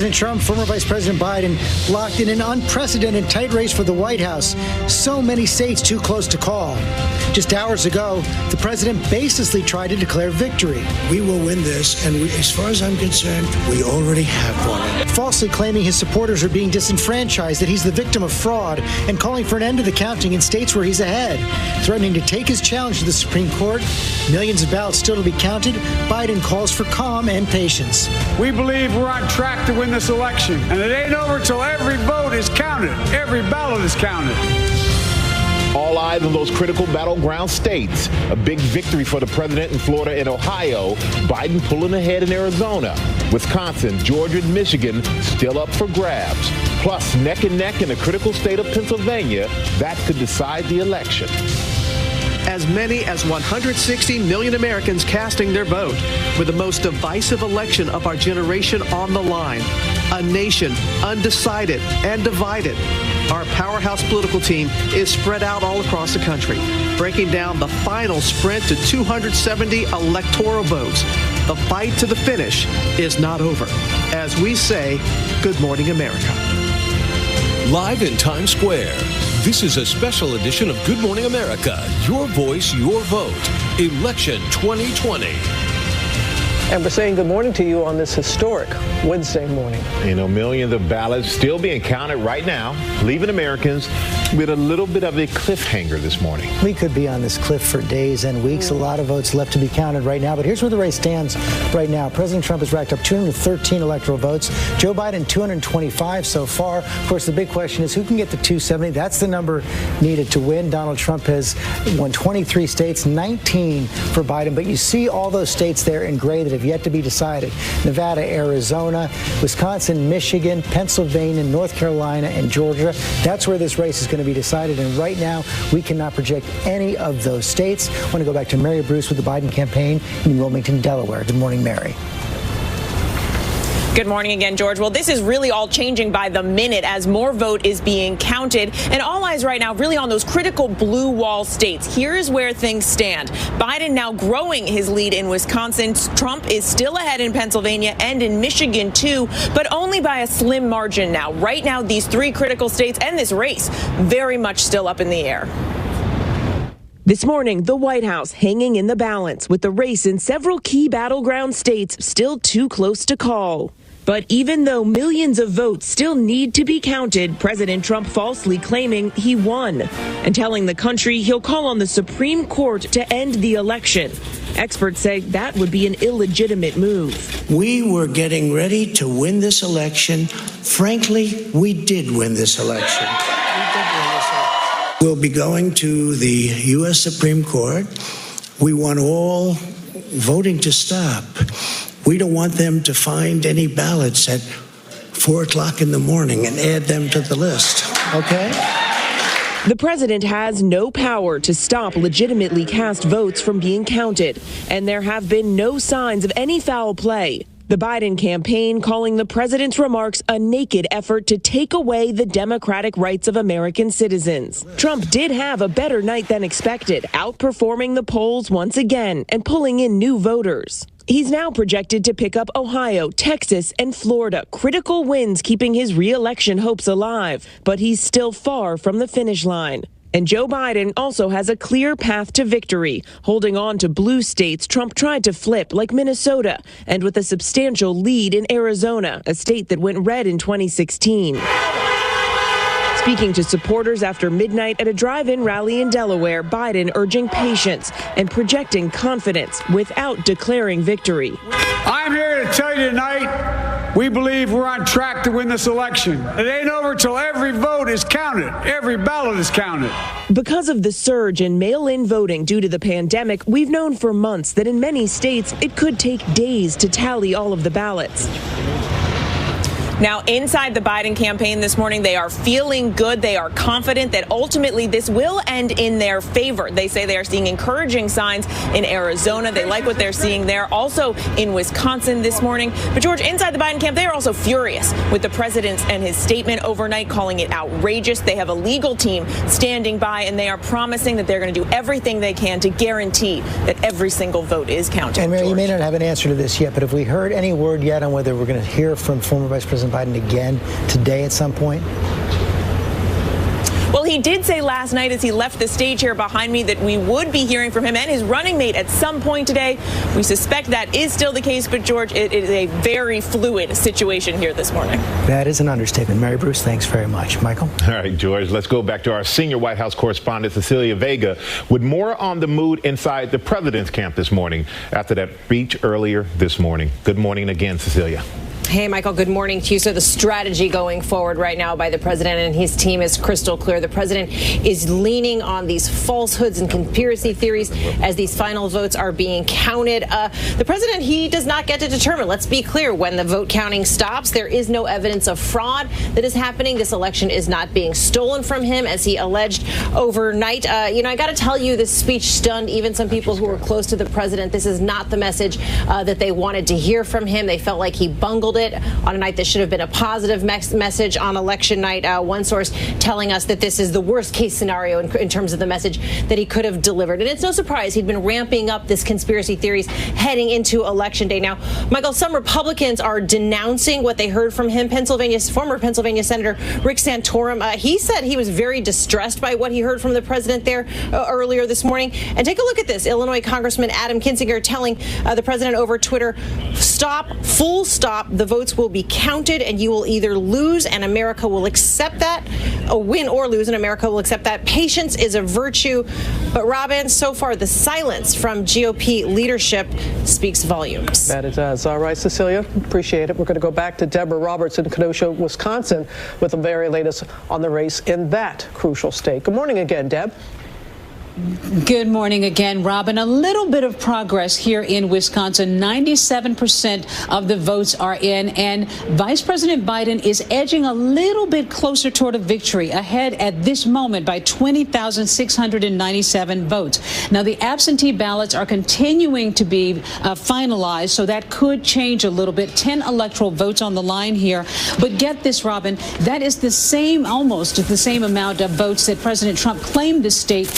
President Trump, former Vice President Biden locked in an unprecedented tight race for the White House. So many states too close to call. Just hours ago, the president baselessly tried to declare victory. We will win this, and as far as I'm concerned, we already have won it. Falsely claiming his supporters are being disenfranchised, that he's the victim of fraud, and calling for an end to the counting in states where he's ahead. Threatening to take his challenge to the Supreme Court. Millions of ballots still to be counted. Biden calls for calm and patience. We believe we're on track to win this election, and it ain't over till every vote is counted. Every ballot is counted. All eyes on those critical battleground states. A big victory for the president in Florida and Ohio. Biden pulling ahead in Arizona. Wisconsin, Georgia, and Michigan still up for grabs. Plus, neck and neck in the critical state of Pennsylvania. That could decide the election. As many as 160 million Americans casting their vote, with the most divisive election of our generation on the line. A nation undecided and divided. Our powerhouse political team is spread out all across the country, breaking down the final sprint to 270 electoral votes. The fight to the finish is not over. As we say, good morning, America. Live in Times Square, this is a special edition of Good Morning America. Your voice, your vote. Election 2020. And we're saying good morning to you on this historic Wednesday morning. You know, millions of ballots still being counted right now, leaving Americans with a little bit of a cliffhanger this morning. We could be on this cliff for days and weeks. A lot of votes left to be counted right now. But here's where the race stands right now. President Trump has racked up 213 electoral votes. Joe Biden, 225 so far. Of course, the big question is who can get to 270? That's the number needed to win. Donald Trump has won 23 states, 19 for Biden. But you see all those states there in gray that have yet to be decided. Nevada, Arizona, Wisconsin, Michigan, Pennsylvania, North Carolina, and Georgia. That's where this race is going to be decided. And right now, we cannot project any of those states. I want to go back to Mary Bruce with the Biden campaign in Wilmington, Delaware. Good morning, Mary. Good morning again, George. Well, this is really all changing by the minute as more vote is being counted. And all eyes right now really on those critical blue wall states. Here's where things stand. Biden now growing his lead in Wisconsin. Trump is still ahead in Pennsylvania and in Michigan, too, but only by a slim margin now. Right now, these three critical states and this race very much still up in the air. This morning, the White House hanging in the balance with the race in several key battleground states still too close to call. But even though millions of votes still need to be counted, President Trump falsely claiming he won and telling the country he'll call on the Supreme Court to end the election. Experts say that would be an illegitimate move. We were getting ready to win this election. Frankly, we did win this election. We'll be going to the U.S. Supreme Court. We want all voting to stop. We don't want them to find any ballots at 4 o'clock in the morning and add them to the list. Okay? The president has no power to stop legitimately cast votes from being counted, and there have been no signs of any foul play. The Biden campaign calling the president's remarks a naked effort to take away the democratic rights of American citizens. Trump did have a better night than expected, outperforming the polls once again and pulling in new voters. He's now projected to pick up Ohio, Texas, and Florida, critical wins keeping his re-election hopes alive. But he's still far from the finish line. And Joe Biden also has a clear path to victory, holding on to blue states Trump tried to flip, like Minnesota, and with a substantial lead in Arizona, a state that went red in 2016. Speaking to supporters after midnight at a drive-in rally in Delaware, Biden urging patience and projecting confidence without declaring victory. I'm here to tell you tonight, we believe we're on track to win this election. It ain't over till every vote is counted. Every ballot is counted. Because of the surge in mail-in voting due to the pandemic, we've known for months that in many states it could take days to tally all of the ballots. Now, inside the Biden campaign this morning, they are feeling good. They are confident that ultimately this will end in their favor. They say they are seeing encouraging signs in Arizona. They like what they're seeing there. Also in Wisconsin this morning. But, George, inside the Biden camp, they are also furious with the president and his statement overnight, calling it outrageous. They have a legal team standing by, and they are promising that they're going to do everything they can to guarantee that every single vote is counted. And, Mary, you may not have an answer to this yet, but have we heard any word yet on whether we're going to hear from former Vice President President Biden again today at some point? Well, he did say last night as he left the stage here behind me that we would be hearing from him and his running mate at some point today. We suspect that is still the case, but George, it is a very fluid situation here this morning. That is an understatement. Mary Bruce, thanks very much. Michael? All right, George, let's go back to our senior White House correspondent, Cecilia Vega, with more on the mood inside the president's camp this morning after that speech earlier this morning. Good morning again, Cecilia. Hey, Michael, good morning to you. So the strategy going forward right now by the president and his team is crystal clear. The president is leaning on these falsehoods and conspiracy theories as these final votes are being counted. The president, he does not get to determine, let's be clear, when the vote counting stops. There is no evidence of fraud that is happening. This election is not being stolen from him, as he alleged overnight. I got to tell you, this speech stunned even some people who were close to the president. This is not the message that they wanted to hear from him. They felt like he bungled it on a night that should have been a positive message on election night. One source telling us that this is the worst case scenario in terms of the message that he could have delivered. And it's no surprise he'd been ramping up this conspiracy theories heading into election day. Now, Michael, some Republicans are denouncing what they heard from him. Former Pennsylvania Senator Rick Santorum, he said he was very distressed by what he heard from the president there earlier this morning. And take a look at this. Illinois Congressman Adam Kinzinger telling the president over Twitter, full stop, the votes will be counted and you will either lose and America will accept that, win or lose and America will accept that. Patience is a virtue. But Robin, so far the silence from GOP leadership speaks volumes. That it does. All right, Cecilia, appreciate it. We're going to go back to Deborah Roberts in Kenosha, Wisconsin, with the very latest on the race in that crucial state. Good morning again, Deb. Good morning again, Robin. A little bit of progress here in Wisconsin. 97% of the votes are in, and Vice President Biden is edging a little bit closer toward a victory, ahead at this moment by 20,697 votes. Now, the absentee ballots are continuing to be finalized, so that could change a little bit. 10 electoral votes on the line here. But get this, Robin, that is the same, almost the same amount of votes that President Trump claimed the state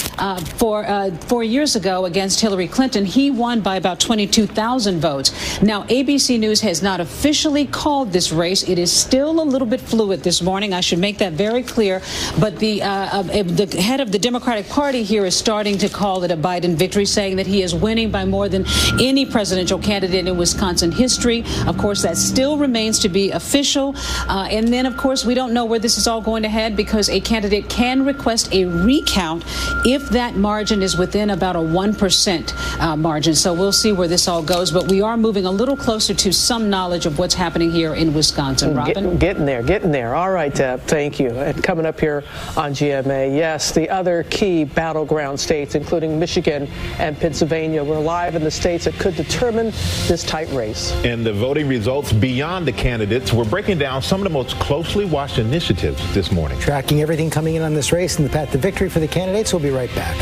4 years ago against Hillary Clinton. He won by about 22,000 votes. Now, ABC News has not officially called this race. It is still a little bit fluid this morning. I should make that very clear. But the head of the Democratic Party here is starting to call it a Biden victory, saying that he is winning by more than any presidential candidate in Wisconsin history. Of course, that still remains to be official. And then, of course, we don't know where this is all going to head, because a candidate can request a recount if that margin is within about a 1% margin. So we'll see where this all goes. But we are moving a little closer to some knowledge of what's happening here in Wisconsin. Robin? Getting there. All right, Deb, thank you. And coming up here on GMA, yes, the other key battleground states, including Michigan and Pennsylvania, we're live in the states that could determine this tight race. And the voting results beyond the candidates, we're breaking down some of the most closely watched initiatives this morning. Tracking everything coming in on this race and the path to victory for the candidates. We'll be right back.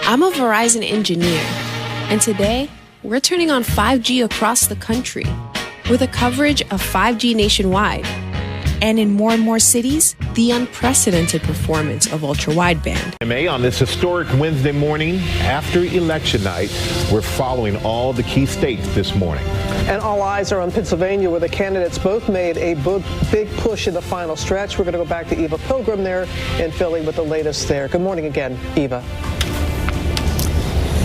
I'm a Verizon engineer, and today we're turning on 5G across the country with a coverage of 5G nationwide. And in more and more cities, the unprecedented performance of ultra-wideband. On this historic Wednesday morning after election night, we're following all the key states this morning. And all eyes are on Pennsylvania, where the candidates both made a big push in the final stretch. We're going to go back to Eva Pilgrim there in Philly with the latest there. Good morning again, Eva.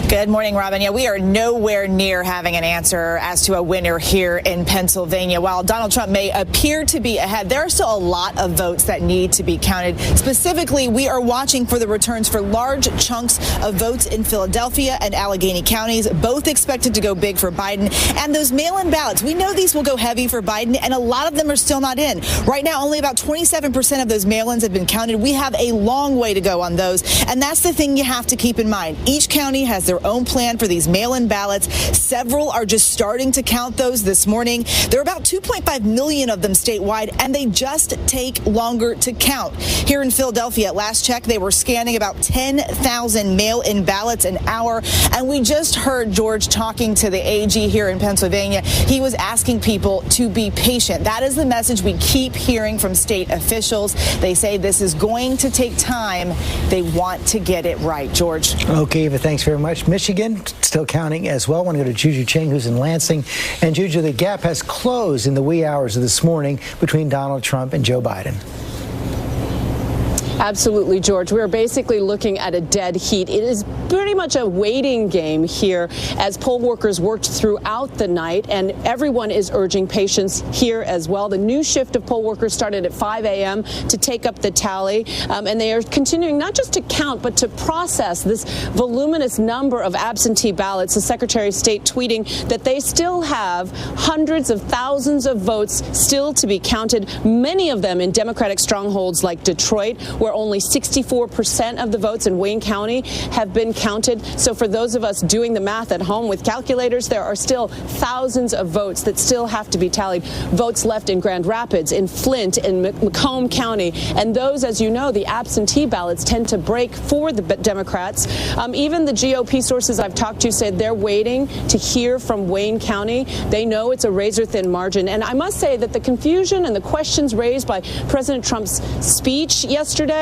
Good morning, Robin. Yeah, we are nowhere near having an answer as to a winner here in Pennsylvania. While Donald Trump may appear to be ahead, there are still a lot of votes that need to be counted. Specifically, we are watching for the returns for large chunks of votes in Philadelphia and Allegheny counties, both expected to go big for Biden. And those mail-in ballots, we know these will go heavy for Biden, and a lot of them are still not in. Right now, only about 27% of those mail-ins have been counted. We have a long way to go on those. And that's the thing you have to keep in mind. Each county has their own plan for these mail-in ballots. Several are just starting to count those this morning. There are about 2.5 million of them statewide, and they just take longer to count. Here in Philadelphia, at last check, they were scanning about 10,000 mail-in ballots an hour. And we just heard George talking to the AG here in Pennsylvania. He was asking people to be patient. That is the message we keep hearing from state officials. They say this is going to take time. They want to get it right. George. Okay, Eva, thanks very much. Michigan still counting as well. I want to go to Juju Chang, who's in Lansing. And Juju, the gap has closed in the wee hours of this morning between Donald Trump and Joe Biden. Absolutely, George. We're basically looking at a dead heat. It is pretty much a waiting game here as poll workers worked throughout the night, and everyone is urging patience here as well. The new shift of poll workers started at 5 a.m. to take up the tally, and they are continuing not just to count, but to process this voluminous number of absentee ballots. The Secretary of State tweeting that they still have hundreds of thousands of votes still to be counted, many of them in Democratic strongholds like Detroit, where only 64% of the votes in Wayne County have been counted. So for those of us doing the math at home with calculators, there are still thousands of votes that still have to be tallied. Votes left in Grand Rapids, in Flint, in Macomb County. And those, as you know, the absentee ballots tend to break for the Democrats. Even the GOP sources I've talked to said they're waiting to hear from Wayne County. They know it's a razor-thin margin. And I must say that the confusion and the questions raised by President Trump's speech yesterday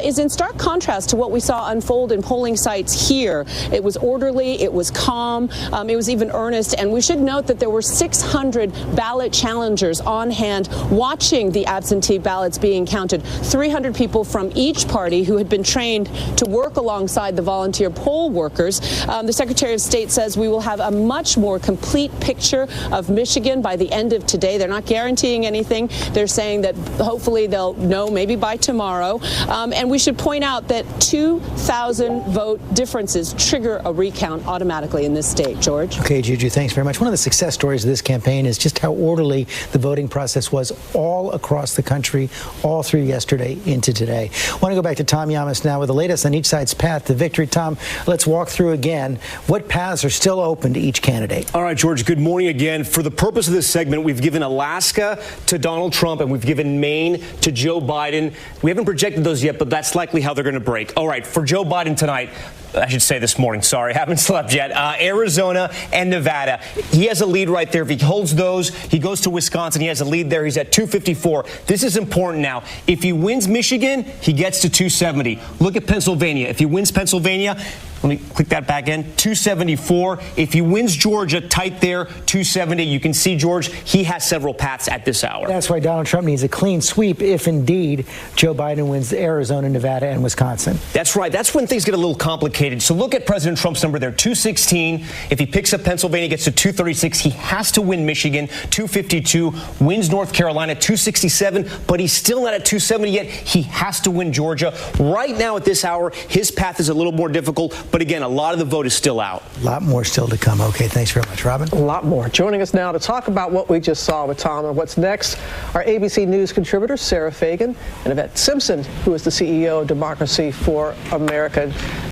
is in stark contrast to what we saw unfold in polling sites here. It was orderly, it was calm, it was even earnest, and we should note that there were 600 ballot challengers on hand watching the absentee ballots being counted. 300 people from each party who had been trained to work alongside the volunteer poll workers. The Secretary of State says we will have a much more complete picture of Michigan by the end of today. They're not guaranteeing anything. They're saying that hopefully they'll know maybe by tomorrow. And we should point out that 2,000 vote differences trigger a recount automatically in this state. George? Okay, Juju, thanks very much. One of the success stories of this campaign is just how orderly the voting process was all across the country, all through yesterday into today. I want to go back to Tom Llamas now with the latest on each side's path to victory. Tom, let's walk through again what paths are still open to each candidate. All right, George, good morning again. For the purpose of this segment, we've given Alaska to Donald Trump and we've given Maine to Joe Biden. We haven't projected those yet, but that's likely how they're going to break. All right, for Joe Biden tonight, I should say this morning, sorry, haven't slept yet, Arizona and Nevada. He has a lead right there. If he holds those, he goes to Wisconsin. He has a lead there. He's at 254. This is important now. If he wins Michigan, he gets to 270. Look at Pennsylvania. If he wins Pennsylvania, let me click that back in, 274. If he wins Georgia, tight there, 270. You can see, George, he has several paths at this hour. That's why Donald Trump needs a clean sweep if indeed Joe Biden wins Arizona, Nevada, and Wisconsin. That's right. That's when things get a little complicated. So look at President Trump's number there, 216. If he picks up Pennsylvania, gets to 236. He has to win Michigan, 252. Wins North Carolina, 267. But he's still not at 270 yet. He has to win Georgia. Right now at this hour, his path is a little more difficult. But again, a lot of the vote is still out. A lot more still to come. Okay, thanks very much, Robin. A lot more. Joining us now to talk about what we just saw with Tom and what's next, our ABC News contributors, Sarah Fagan and Yvette Simpson, who is the CEO of Democracy for America.